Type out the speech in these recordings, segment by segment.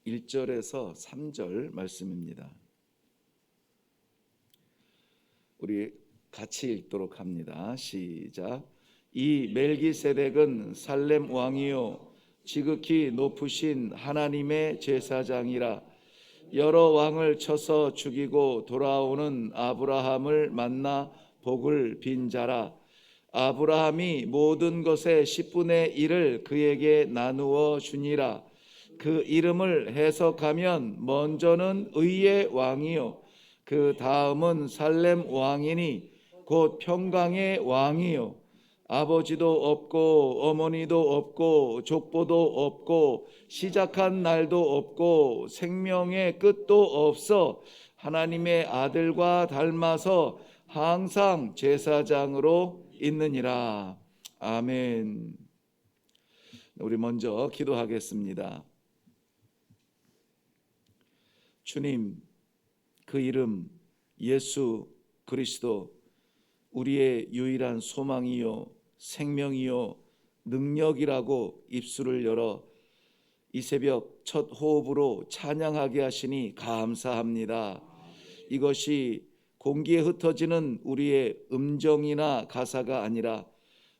1절에서 3절 말씀입니다. 우리 같이 읽도록 합니다. 시작. 이 멜기세덱은 살렘 왕이요 지극히 높으신 하나님의 제사장이라. 여러 왕을 쳐서 죽이고 돌아오는 아브라함을 만나 복을 빈 자라. 아브라함이 모든 것의 10분의 1을 그에게 나누어 주니라. 그 이름을 해석하면 먼저는 의의 왕이요 그 다음은 살렘 왕이니 곧 평강의 왕이요 아버지도 없고 어머니도 없고 족보도 없고 시작한 날도 없고 생명의 끝도 없어 하나님의 아들과 닮아서 항상 제사장으로 있느니라. 아멘. 우리 먼저 기도하겠습니다. 주님, 그 이름 예수 그리스도 우리의 유일한 소망이요 생명이요 능력이라고 입술을 열어 이 새벽 첫 호흡으로 찬양하게 하시니 감사합니다. 이것이 공기에 흩어지는 우리의 음정이나 가사가 아니라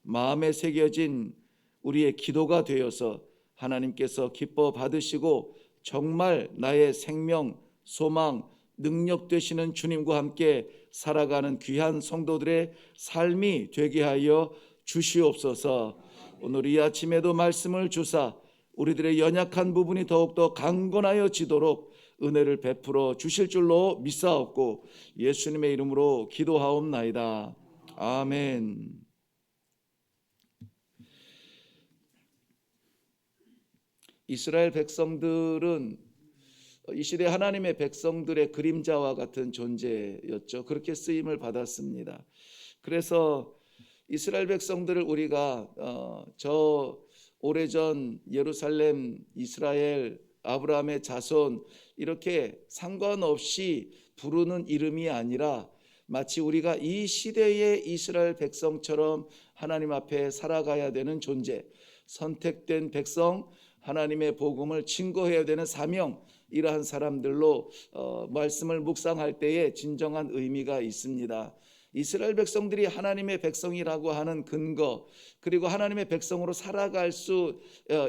마음에 새겨진 우리의 기도가 되어서 하나님께서 기뻐 받으시고 정말 나의 생명, 소망, 능력 되시는 주님과 함께 살아가는 귀한 성도들의 삶이 되게 하여 주시옵소서. 오늘 이 아침에도 말씀을 주사 우리들의 연약한 부분이 더욱더 강건하여지도록 은혜를 베풀어 주실 줄로 믿사옵고 예수님의 이름으로 기도하옵나이다. 아멘. 이스라엘 백성들은 이 시대 하나님의 백성들의 그림자와 같은 존재였죠. 그렇게 쓰임을 받았습니다. 그래서 이스라엘 백성들을 우리가 저 오래전 예루살렘, 이스라엘, 아브라함의 자손 이렇게 상관없이 부르는 이름이 아니라 마치 우리가 이 시대의 이스라엘 백성처럼 하나님 앞에 살아가야 되는 존재, 선택된 백성, 하나님의 복음을 증거해야 되는 사명, 이러한 사람들로 말씀을 묵상할 때에 진정한 의미가 있습니다. 이스라엘 백성들이 하나님의 백성이라고 하는 근거, 그리고 하나님의 백성으로 살아갈 수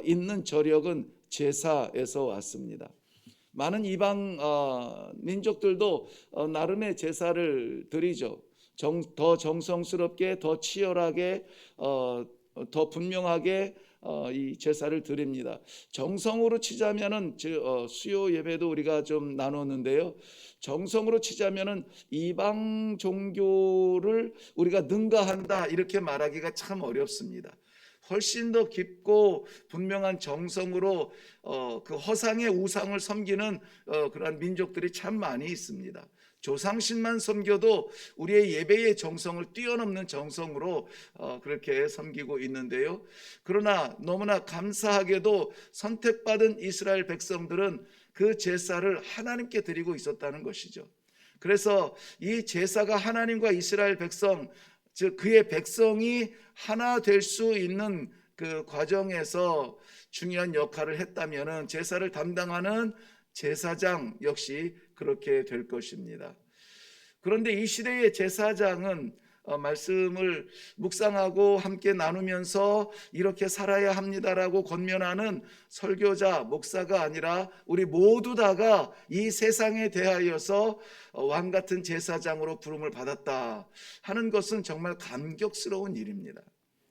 있는 저력은 제사에서 왔습니다. 많은 이방 민족들도 나름의 제사를 드리죠. 더 정성스럽게, 더 치열하게, 더 분명하게 이 제사를 드립니다. 정성으로 치자면은 수요 예배도 우리가 좀 나눴는데요. 정성으로 치자면은 이방 종교를 우리가 능가한다 이렇게 말하기가 참 어렵습니다. 훨씬 더 깊고 분명한 정성으로 그 허상의 우상을 섬기는 그러한 민족들이 참 많이 있습니다. 조상신만 섬겨도 우리의 예배의 정성을 뛰어넘는 정성으로 그렇게 섬기고 있는데요. 그러나 너무나 감사하게도 선택받은 이스라엘 백성들은 그 제사를 하나님께 드리고 있었다는 것이죠. 그래서 이 제사가 하나님과 이스라엘 백성, 즉 그의 백성이 하나 될 수 있는 그 과정에서 중요한 역할을 했다면 제사를 담당하는 제사장 역시 그렇게 될 것입니다. 그런데 이 시대의 제사장은 말씀을 묵상하고 함께 나누면서 이렇게 살아야 합니다라고 권면하는 설교자, 목사가 아니라 우리 모두 다가 이 세상에 대하여서 왕 같은 제사장으로 부름을 받았다 하는 것은 정말 감격스러운 일입니다.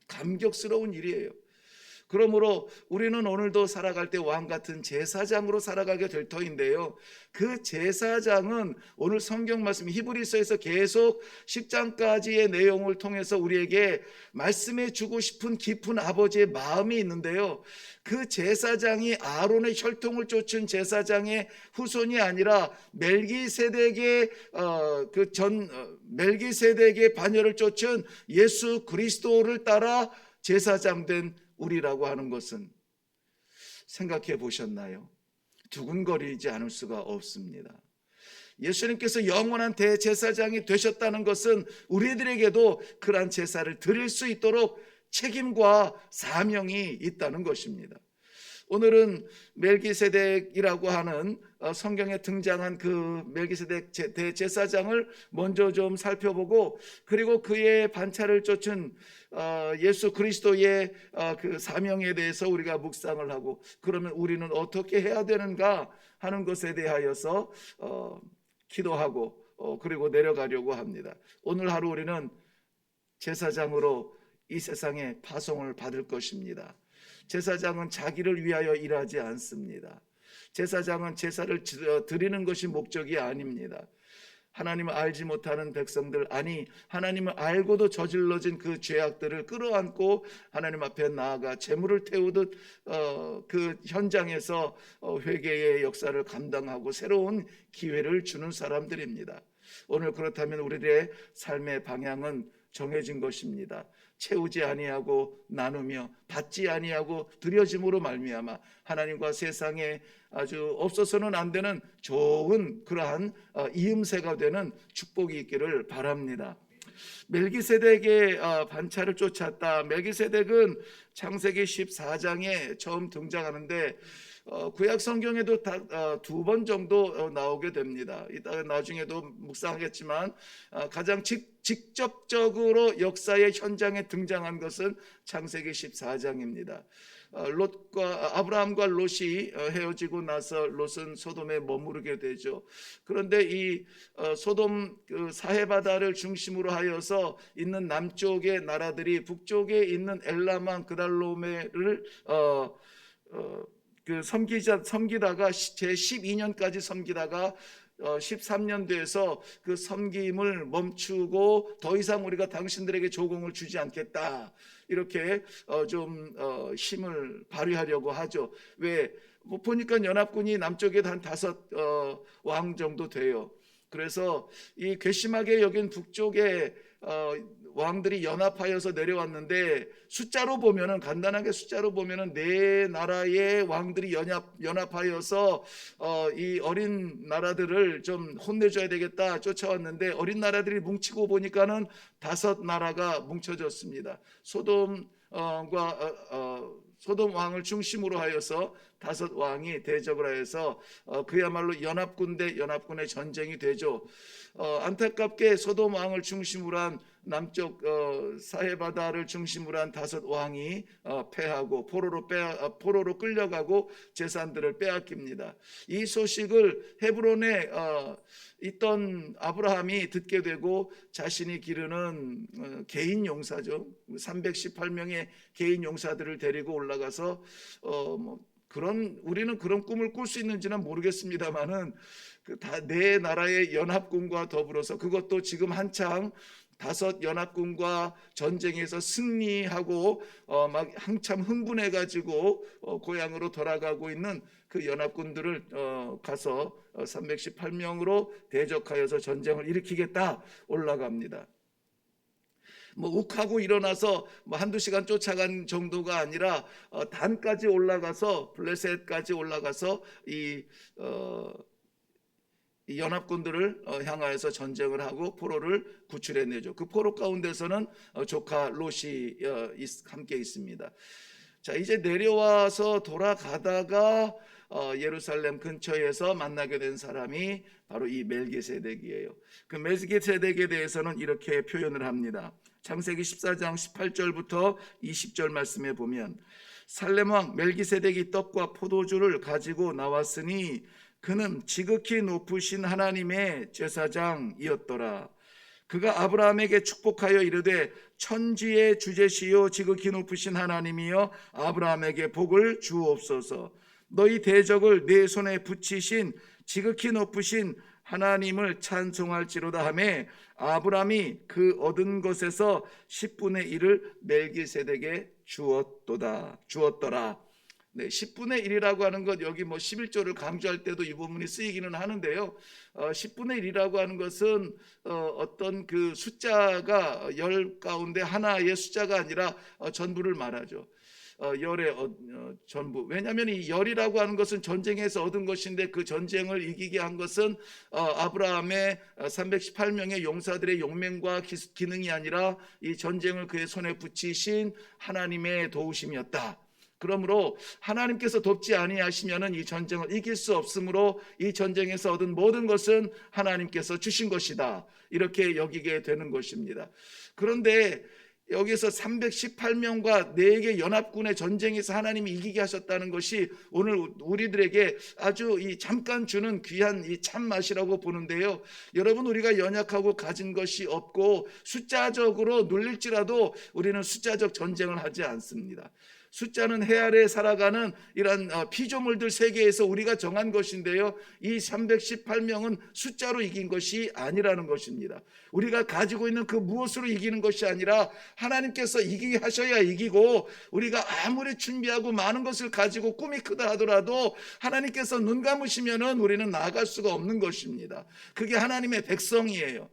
감격스러운 일이에요. 그러므로 우리는 오늘도 살아갈 때 왕 같은 제사장으로 살아가게 될 터인데요. 그 제사장은 오늘 성경 말씀 히브리서에서 계속 10장까지의 내용을 통해서 우리에게 말씀해 주고 싶은 깊은 아버지의 마음이 있는데요. 그 제사장이 아론의 혈통을 쫓은 제사장의 후손이 아니라 멜기세덱의 멜기세덱의 반열을 쫓은 예수 그리스도를 따라 제사장 된 우리라고 하는 것은 생각해 보셨나요? 두근거리지 않을 수가 없습니다. 예수님께서 영원한 대제사장이 되셨다는 것은 우리들에게도 그러한 제사를 드릴 수 있도록 책임과 사명이 있다는 것입니다. 오늘은 멜기세덱이라고 하는 성경에 등장한 그 멜기세덱 대제사장을 먼저 좀 살펴보고, 그리고 그의 반차를 쫓은 예수 그리스도의 그 사명에 대해서 우리가 묵상을 하고, 그러면 우리는 어떻게 해야 되는가 하는 것에 대하여서 기도하고 그리고 내려가려고 합니다. 오늘 하루 우리는 제사장으로 이 세상에 파송을 받을 것입니다. 제사장은 자기를 위하여 일하지 않습니다. 제사장은 제사를 드리는 것이 목적이 아닙니다. 하나님을 알지 못하는 백성들, 아니 하나님을 알고도 저질러진 그 죄악들을 끌어안고 하나님 앞에 나아가 재물을 태우듯 그 현장에서 회개의 역사를 감당하고 새로운 기회를 주는 사람들입니다. 오늘 그렇다면 우리들의 삶의 방향은 정해진 것입니다. 채우지 아니하고 나누며 받지 아니하고 드려짐으로 말미암아 하나님과 세상에 아주 없어서는 안 되는 좋은 그러한 이음새가 되는 축복이 있기를 바랍니다. 멜기세덱의 반차를 쫓았다. 멜기세덱은 창세기 14장에 처음 등장하는데 구약 성경에도 두 번 정도 나오게 됩니다. 이따 나중에도 묵상하겠지만 가장 직접적으로 역사의 현장에 등장한 것은 창세기 14장입니다. 아브라함과 롯이 헤어지고 나서 롯은 소돔에 머무르게 되죠. 그런데 이 소돔 사해바다를 중심으로 하여서 있는 남쪽의 나라들이 북쪽에 있는 엘라만 그달로메를 섬기다가 제 12년까지 섬기다가 13년 돼서 그 섬김을 멈추고 더 이상 우리가 당신들에게 조공을 주지 않겠다, 이렇게 좀 힘을 발휘하려고 하죠. 왜? 뭐 보니까 연합군이 남쪽에 한 5왕 정도 돼요. 그래서 이 괘씸하게 여긴 북쪽에 왕들이 연합하여서 내려왔는데, 숫자로 보면은, 간단하게 숫자로 보면은 네 나라의 왕들이 연합하여서 이 어린 나라들을 좀 혼내줘야 되겠다 쫓아왔는데, 어린 나라들이 뭉치고 보니까는 5나라가 뭉쳐졌습니다. 소돔 왕을 중심으로 하여서 5왕이 대적을 하여서 그야말로 연합군 대 연합군의 전쟁이 되죠. 안타깝게 소돔 왕을 중심으로 한 남쪽 사해바다를 중심으로 한 5왕이 패하고 포로로 끌려가고 재산들을 빼앗깁니다. 이 소식을 헤브론에 있던 아브라함이 듣게 되고 자신이 기르는 개인 용사죠, 318명의 개인 용사들을 데리고 올라가서 우리는 그런 꿈을 꿀 수 있는지는 모르겠습니다만은 네 나라의 연합군과 더불어서, 그것도 지금 한창 5 연합군과 전쟁에서 승리하고 막 한참 흥분해 가지고 고향으로 돌아가고 있는 그 연합군들을 가서 318명으로 대적하여서 전쟁을 일으키겠다 올라갑니다. 욱하고 일어나서 한두 시간 쫓아간 정도가 아니라 단까지 올라가서, 블레셋까지 올라가서 이 연합군들을 향하여서 전쟁을 하고 포로를 구출해내죠. 그 포로 가운데서는 조카 롯이 함께 있습니다. 자, 이제 내려와서 돌아가다가 예루살렘 근처에서 만나게 된 사람이 바로 이 멜기세덱이에요. 그 멜기세덱에 대해서는 이렇게 표현을 합니다. 창세기 14장 18절부터 20절 말씀에 보면, 살렘 왕 멜기세덱이 떡과 포도주를 가지고 나왔으니 그는 지극히 높으신 하나님의 제사장이었더라. 그가 아브라함에게 축복하여 이르되, 천지의 주제시요 지극히 높으신 하나님이여 아브라함에게 복을 주옵소서. 너희 대적을 내 손에 붙이신 지극히 높으신 하나님을 찬송할지로다 하매, 아브라함이 그 얻은 것에서 10분의 1을 멜기세덱에게 주었더라. 네, 10분의 1이라고 하는 것, 여기 11조를 강조할 때도 이 부분이 쓰이기는 하는데요. 10분의 1이라고 하는 것은 어떤 그 숫자가 10 가운데 하나의 숫자가 아니라 전부를 말하죠. 열의 전부. 왜냐하면 이 열이라고 하는 것은 전쟁에서 얻은 것인데, 그 전쟁을 이기게 한 것은 아브라함의 318명의 용사들의 용맹과 기능이 아니라 이 전쟁을 그의 손에 붙이신 하나님의 도우심이었다. 그러므로 하나님께서 돕지 아니하시면은 이 전쟁을 이길 수 없으므로 이 전쟁에서 얻은 모든 것은 하나님께서 주신 것이다, 이렇게 여기게 되는 것입니다. 그런데 여기서 318명과 4개 연합군의 전쟁에서 하나님이 이기게 하셨다는 것이 오늘 우리들에게 아주 이 잠깐 주는 귀한 이 참맛이라고 보는데요. 여러분, 우리가 연약하고 가진 것이 없고 숫자적으로 눌릴지라도 우리는 숫자적 전쟁을 하지 않습니다. 숫자는 해 아래 살아가는 이런 피조물들 세계에서 우리가 정한 것인데요, 이 318명은 숫자로 이긴 것이 아니라는 것입니다. 우리가 가지고 있는 그 무엇으로 이기는 것이 아니라 하나님께서 이기게 하셔야 이기고, 우리가 아무리 준비하고 많은 것을 가지고 꿈이 크다 하더라도 하나님께서 눈 감으시면은 우리는 나아갈 수가 없는 것입니다. 그게 하나님의 백성이에요.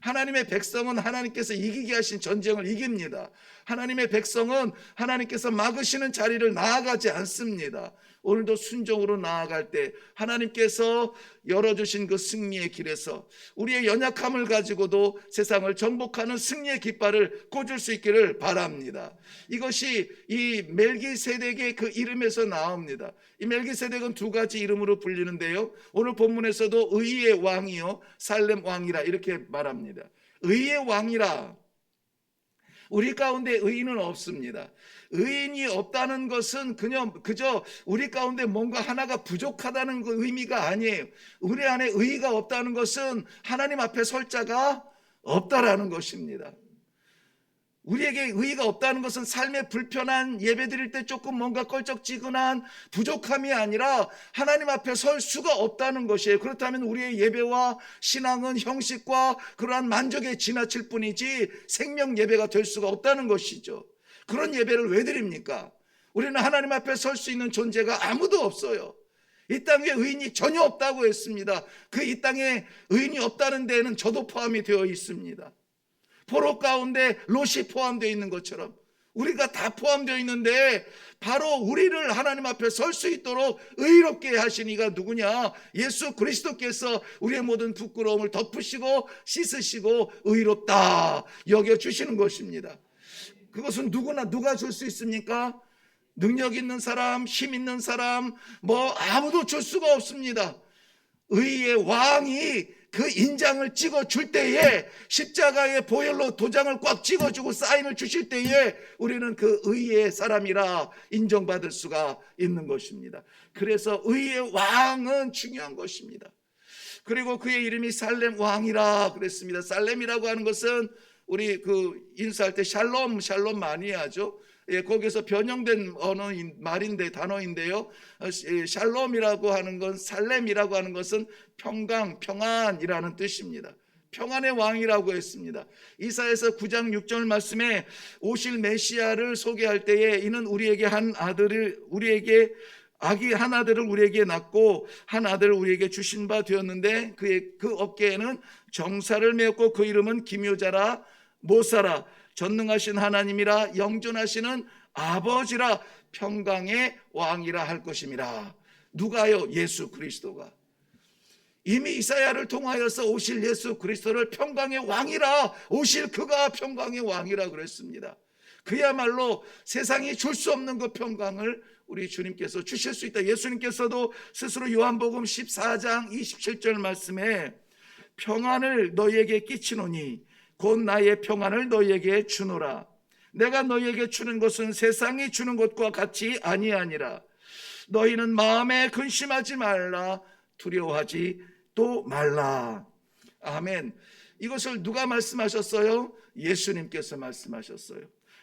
하나님의 백성은 하나님께서 이기게 하신 전쟁을 이깁니다. 하나님의 백성은 하나님께서 막으시는 자리를 나아가지 않습니다. 오늘도 순종으로 나아갈 때 하나님께서 열어주신 그 승리의 길에서 우리의 연약함을 가지고도 세상을 정복하는 승리의 깃발을 꽂을 수 있기를 바랍니다. 이것이 이 멜기세덱의 그 이름에서 나옵니다. 이 멜기세덱은 2가지 이름으로 불리는데요, 오늘 본문에서도 의의 왕이요 살렘 왕이라 이렇게 말합니다. 의의 왕이라. 우리 가운데 의인은 없습니다. 의인이 없다는 것은 그저 우리 가운데 뭔가 하나가 부족하다는 그 의미가 아니에요. 우리 안에 의의가 없다는 것은 하나님 앞에 설 자가 없다라는 것입니다. 우리에게 의의가 없다는 것은 삶의 불편한, 예배드릴 때 조금 뭔가 껄쩍지근한 부족함이 아니라 하나님 앞에 설 수가 없다는 것이에요. 그렇다면 우리의 예배와 신앙은 형식과 그러한 만족에 지나칠 뿐이지 생명 예배가 될 수가 없다는 것이죠. 그런 예배를 왜 드립니까? 우리는 하나님 앞에 설 수 있는 존재가 아무도 없어요. 이 땅에 의인이 전혀 없다고 했습니다. 그 이 땅에 의인이 없다는 데에는 저도 포함이 되어 있습니다. 포로 가운데 롯이 포함되어 있는 것처럼 우리가 다 포함되어 있는데, 바로 우리를 하나님 앞에 설 수 있도록 의롭게 하신 이가 누구냐? 예수 그리스도께서 우리의 모든 부끄러움을 덮으시고 씻으시고 의롭다 여겨주시는 것입니다. 그것은 누가 줄 수 있습니까? 능력 있는 사람, 힘 있는 사람, 아무도 줄 수가 없습니다. 의의 왕이 그 인장을 찍어줄 때에, 십자가의 보혈로 도장을 꽉 찍어주고 사인을 주실 때에 우리는 그 의의 사람이라 인정받을 수가 있는 것입니다. 그래서 의의 왕은 중요한 것입니다. 그리고 그의 이름이 살렘 왕이라 그랬습니다. 살렘이라고 하는 것은 우리 인사할 때 샬롬 많이 하죠. 거기서 변형된 단어인데요. 샬롬이라고 하는 건, 살렘이라고 하는 것은 평안이라는 뜻입니다. 평안의 왕이라고 했습니다. 이사야서 9장 6절 말씀에 오실 메시아를 소개할 때에 이는 우리에게 아기 한 아들을 우리에게 낳고 한 아들을 우리에게 주신 바 되었는데 그 어깨에는 정사를 메었고 그 이름은 기묘자라 모사라 전능하신 하나님이라 영존하시는 아버지라 평강의 왕이라 할 것임이라. 누가요? 예수 그리스도가. 이미 이사야를 통하여서 오실 예수 그리스도를 평강의 왕이라, 오실 그가 평강의 왕이라 그랬습니다. 그야말로 세상이 줄 수 없는 그 평강을 우리 주님께서 주실 수 있다. 예수님께서도 스스로 요한복음 14장 27절 말씀에 평안을 너희에게 끼치노니 곧 나의 평안을 너희에게 주노라. 내가 너희에게 주는 것은 세상이 주는 것과 같이 아니하니라. 너희는 마음에 근심하지 말라. 두려워하지 또 말라. 아멘. 이것을 누가 말씀하셨어요? 예수님께서 말씀하셨어요.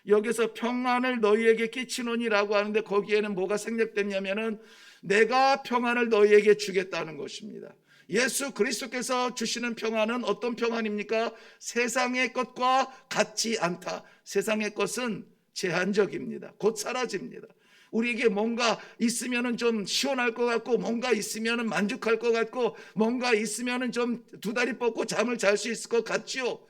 여기서 평안을 너희에게 끼치노니라고 하는데 거기에는 뭐가 생략됐냐면은 내가 평안을 너희에게 주겠다는 것입니다. 예수 그리스도께서 주시는 평안은 어떤 평안입니까? 세상의 것과 같지 않다. 세상의 것은 제한적입니다. 곧 사라집니다. 우리에게 뭔가 있으면은 좀 시원할 것 같고, 뭔가 있으면은 만족할 것 같고, 뭔가 있으면은 좀 두 다리 뻗고 잠을 잘 수 있을 것 같지요.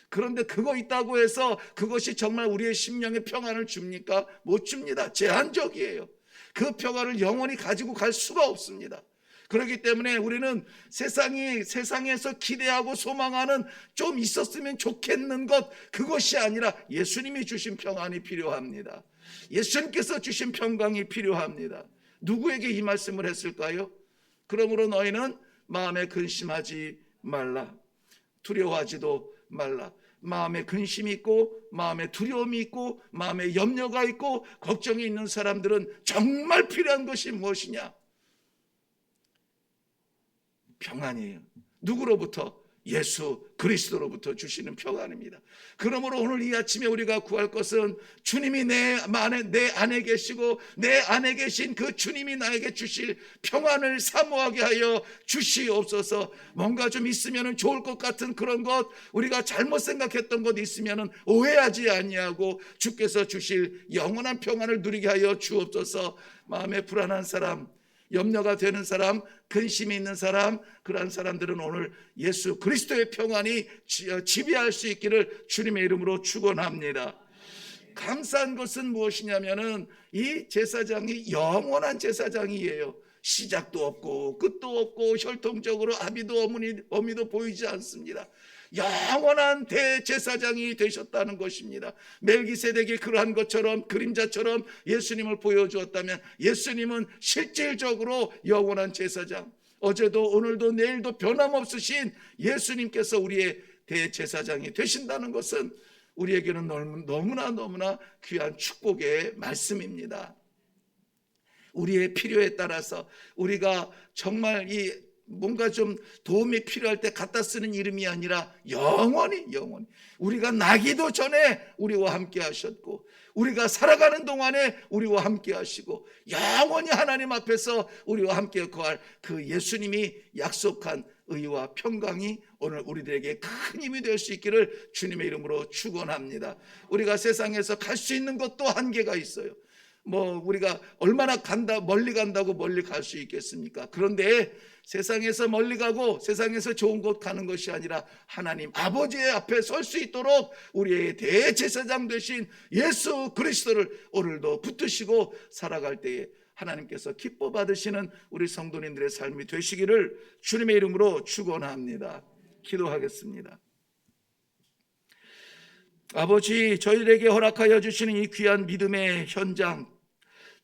그런데 그거 있다고 해서 그것이 정말 우리의 심령에 평안을 줍니까? 못 줍니다. 제한적이에요. 그 평안을 영원히 가지고 갈 수가 없습니다. 그렇기 때문에 우리는 세상에서 기대하고 소망하는 좀 있었으면 좋겠는 것, 그것이 아니라 예수님이 주신 평안이 필요합니다. 예수님께서 주신 평강이 필요합니다. 누구에게 이 말씀을 했을까요? 그러므로 너희는 마음에 근심하지 말라. 두려워하지도 말라. 마음에 근심이 있고 마음에 두려움이 있고 마음에 염려가 있고 걱정이 있는 사람들은 정말 필요한 것이 무엇이냐? 평안이에요. 누구로부터? 예수 그리스도로부터 주시는 평안입니다. 그러므로 오늘 이 아침에 우리가 구할 것은 주님이 내 안에 계시고 내 안에 계신 그 주님이 나에게 주실 평안을 사모하게 하여 주시옵소서. 뭔가 좀 있으면 좋을 것 같은 그런 것, 우리가 잘못 생각했던 것 있으면 오해하지 아니하고 주께서 주실 영원한 평안을 누리게 하여 주옵소서. 마음에 불안한 사람, 염려가 되는 사람, 근심이 있는 사람, 그러한 사람들은 오늘 예수 그리스도의 평안이 지배할 수 있기를 주님의 이름으로 축원합니다. 감사한 것은 무엇이냐면은 이 제사장이 영원한 제사장이에요. 시작도 없고 끝도 없고 혈통적으로 아비도 어미도 보이지 않습니다. 영원한 대제사장이 되셨다는 것입니다. 멜기세덱이 그러한 것처럼 그림자처럼 예수님을 보여주었다면 예수님은 실질적으로 영원한 제사장, 어제도 오늘도 내일도 변함없으신 예수님께서 우리의 대제사장이 되신다는 것은 우리에게는 너무나 귀한 축복의 말씀입니다. 우리의 필요에 따라서 우리가 정말 이 뭔가 좀 도움이 필요할 때 갖다 쓰는 이름이 아니라 영원히 우리가 나기도 전에 우리와 함께 하셨고 우리가 살아가는 동안에 우리와 함께 하시고 영원히 하나님 앞에서 우리와 함께 거할 그 예수님이 약속한 의와 평강이 오늘 우리들에게 큰 힘이 될 수 있기를 주님의 이름으로 축원합니다. 우리가 세상에서 갈 수 있는 것도 한계가 있어요. 우리가 얼마나 멀리 간다고 멀리 갈 수 있겠습니까? 그런데 세상에서 멀리 가고 세상에서 좋은 곳 가는 것이 아니라 하나님 아버지의 앞에 설 수 있도록 우리의 대제사장 되신 예수 그리스도를 오늘도 붙드시고 살아갈 때에 하나님께서 기뻐 받으시는 우리 성도님들의 삶이 되시기를 주님의 이름으로 축원합니다. 기도하겠습니다. 아버지, 저희들에게 허락하여 주시는 이 귀한 믿음의 현장,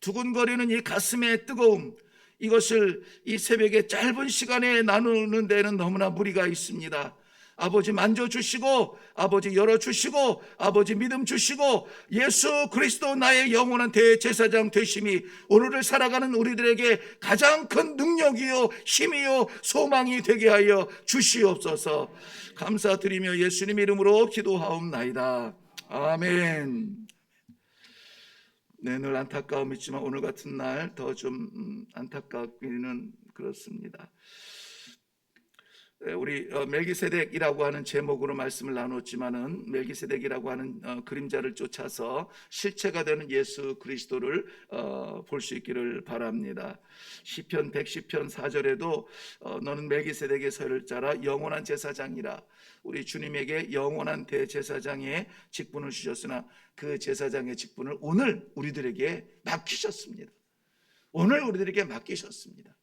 두근거리는 이 가슴의 뜨거움, 이것을 이 새벽에 짧은 시간에 나누는 데는 너무나 무리가 있습니다. 아버지 만져주시고 아버지 열어주시고 아버지 믿음 주시고 예수 그리스도 나의 영원한 대제사장 되심이 오늘을 살아가는 우리들에게 가장 큰 능력이요 힘이요 소망이 되게 하여 주시옵소서. 감사드리며 예수님 이름으로 기도하옵나이다. 아멘. 네, 늘 안타까움이 있지만 오늘 같은 날 더 좀 안타깝기는 그렇습니다. 우리 멜기세덱이라고 하는 제목으로 말씀을 나눴지만은 멜기세덱이라고 하는 그림자를 쫓아서 실체가 되는 예수 그리스도를 볼 수 있기를 바랍니다. 시편 110편 4절에도 너는 멜기세덱의 서를 따라 영원한 제사장이라, 우리 주님에게 영원한 대제사장의 직분을 주셨으나 그 제사장의 직분을 오늘 우리들에게 맡기셨습니다. 오늘 우리들에게 맡기셨습니다.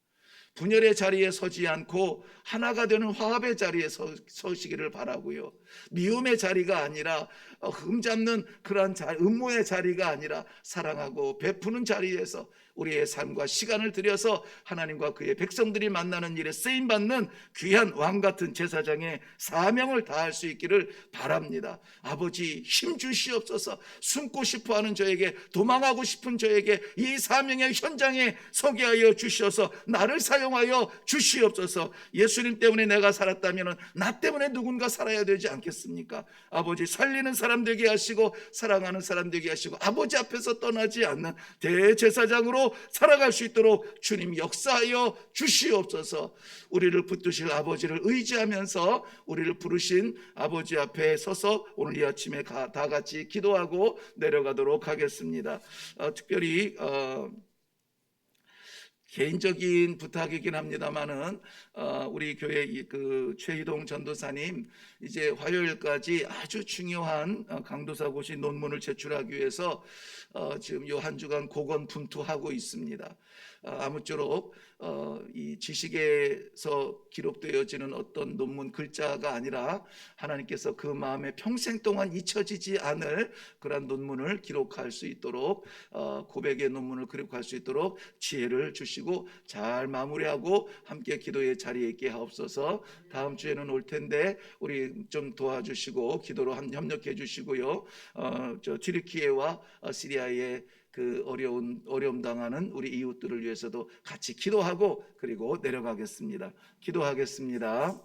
분열의 자리에 서지 않고 하나가 되는 화합의 자리에 서시기를 바라고요. 미움의 자리가 아니라 흠잡는 그러한 음모의 자리가 아니라 사랑하고 베푸는 자리에서 우리의 삶과 시간을 들여서 하나님과 그의 백성들이 만나는 일에 쓰임받는 귀한 왕같은 제사장의 사명을 다할 수 있기를 바랍니다. 아버지, 힘 주시옵소서. 숨고 싶어하는 저에게, 도망하고 싶은 저에게 이 사명의 현장에 서게 하여 주시어서 나를 사용하여 주시옵소서. 예수님 때문에 내가 살았다면 나 때문에 누군가 살아야 되지 않겠습니까? 아버지, 살리는 사람 되게 하시고 사랑하는 사람 되게 하시고 아버지 앞에서 떠나지 않는 대제사장으로 살아갈 수 있도록 주님 역사하여 주시옵소서. 우리를 붙드실 아버지를 의지하면서 우리를 부르신 아버지 앞에 서서 오늘 이 아침에 다 같이 기도하고 내려가도록 하겠습니다. 특별히 개인적인 부탁이긴 합니다만은 우리 교회 그 최희동 전도사님 이제 화요일까지 아주 중요한 강도사고시 논문을 제출하기 위해서 지금 요 한 주간 고군분투하고 있습니다. 아무쪼록 이 지식에서 기록되어지는 어떤 논문 글자가 아니라 하나님께서 그 마음에 평생 동안 잊혀지지 않을 그러한 논문을 기록할 수 있도록 고백의 논문을 기록할 수 있도록 지혜를 주시고 잘 마무리하고 함께 기도의 자리에 있게 하옵소서. 다음 주에는 올 텐데 우리 좀 도와주시고 기도로 협력해 주시고요. 저 튀르키예와 시리아의 그 어려움 당하는 우리 이웃들을 위해서도 같이 기도하고 그리고 내려가겠습니다. 기도하겠습니다.